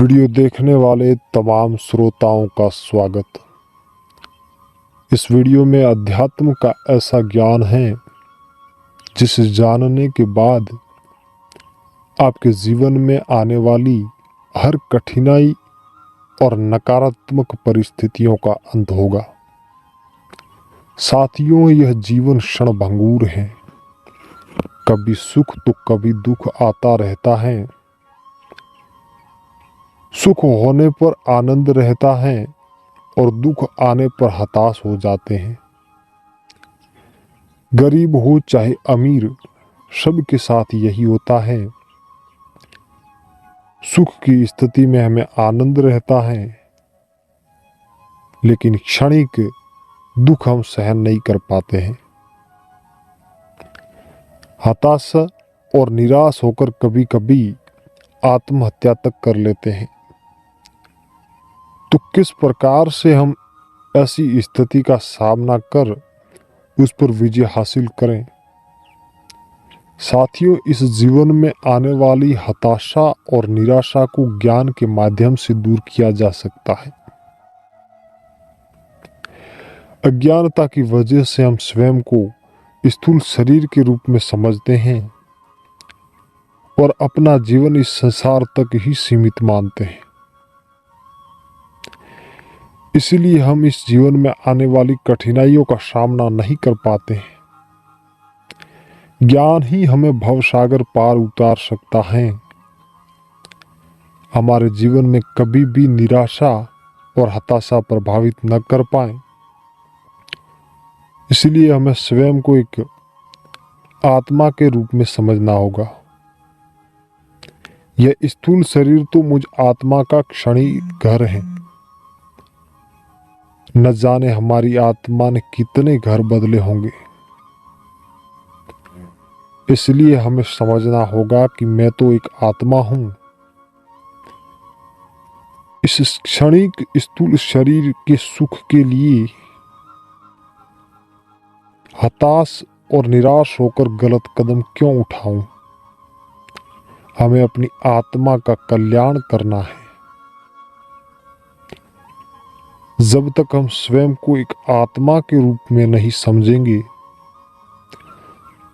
Video देखने वाले तमाम श्रोताओं का स्वागत। इस वीडियो में अध्यात्म का ऐसा ज्ञान है जिसे जानने के बाद आपके जीवन में आने वाली हर कठिनाई और नकारात्मक परिस्थितियों का अंत होगा। साथियों, यह जीवन क्षणभंगुर है। कभी सुख तो कभी दुख आता रहता है। सुख होने पर आनंद रहता है और दुख आने पर हताश हो जाते हैं। गरीब हो चाहे अमीर, सबके साथ यही होता है। सुख की स्थिति में हमें आनंद रहता है, लेकिन क्षणिक दुख हम सहन नहीं कर पाते हैं। हताश और निराश होकर कभी कभी आत्महत्या तक कर लेते हैं। तो किस प्रकार से हम ऐसी स्थिति का सामना कर उस पर विजय हासिल करें? साथियों, इस जीवन में आने वाली हताशा और निराशा को ज्ञान के माध्यम से दूर किया जा सकता है। अज्ञानता की वजह से हम स्वयं को स्थूल शरीर के रूप में समझते हैं और अपना जीवन इस संसार तक ही सीमित मानते हैं। इसलिए हम इस जीवन में आने वाली कठिनाइयों का सामना नहीं कर पाते हैं। ज्ञान ही हमें भवसागर पार उतार सकता है। हमारे जीवन में कभी भी निराशा और हताशा प्रभावित न कर पाए। इसलिए हमें स्वयं को एक आत्मा के रूप में समझना होगा। यह स्थूल शरीर तो मुझ आत्मा का क्षणिक घर है। न जाने हमारी आत्मा ने कितने घर बदले होंगे। इसलिए हमें समझना होगा कि मैं तो एक आत्मा हूं। इस क्षणिक स्थूल शरीर के सुख के लिए हताश और निराश होकर गलत कदम क्यों उठाऊं? हमें अपनी आत्मा का कल्याण करना है। जब तक हम स्वयं को एक आत्मा के रूप में नहीं समझेंगे,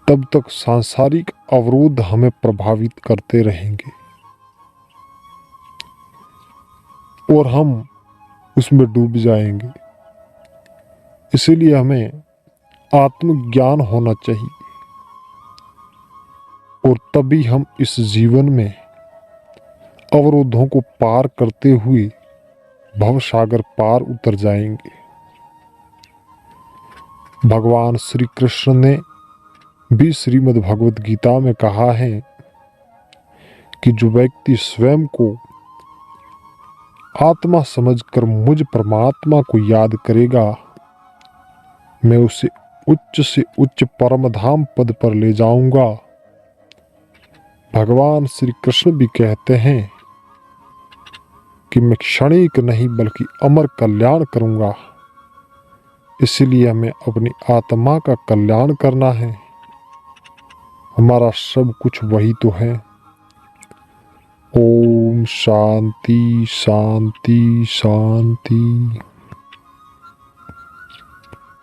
तब तक सांसारिक अवरोध हमें प्रभावित करते रहेंगे और हम उसमें डूब जाएंगे। इसीलिए हमें आत्मज्ञान होना चाहिए और तभी हम इस जीवन में अवरोधों को पार करते हुए भवसागर पार उतर जाएंगे। भगवान श्री कृष्ण ने भी श्रीमद् भगवद गीता में कहा है कि जो व्यक्ति स्वयं को आत्मा समझकर मुझ परमात्मा को याद करेगा, मैं उसे उच्च से उच्च परम धाम पद पर ले जाऊंगा। भगवान श्री कृष्ण भी कहते हैं कि मैं क्षणिक नहीं बल्कि अमर कल्याण करूंगा। इसलिए हमें अपनी आत्मा का कल्याण करना है। हमारा सब कुछ वही तो है। ओम शांति शांति शांति।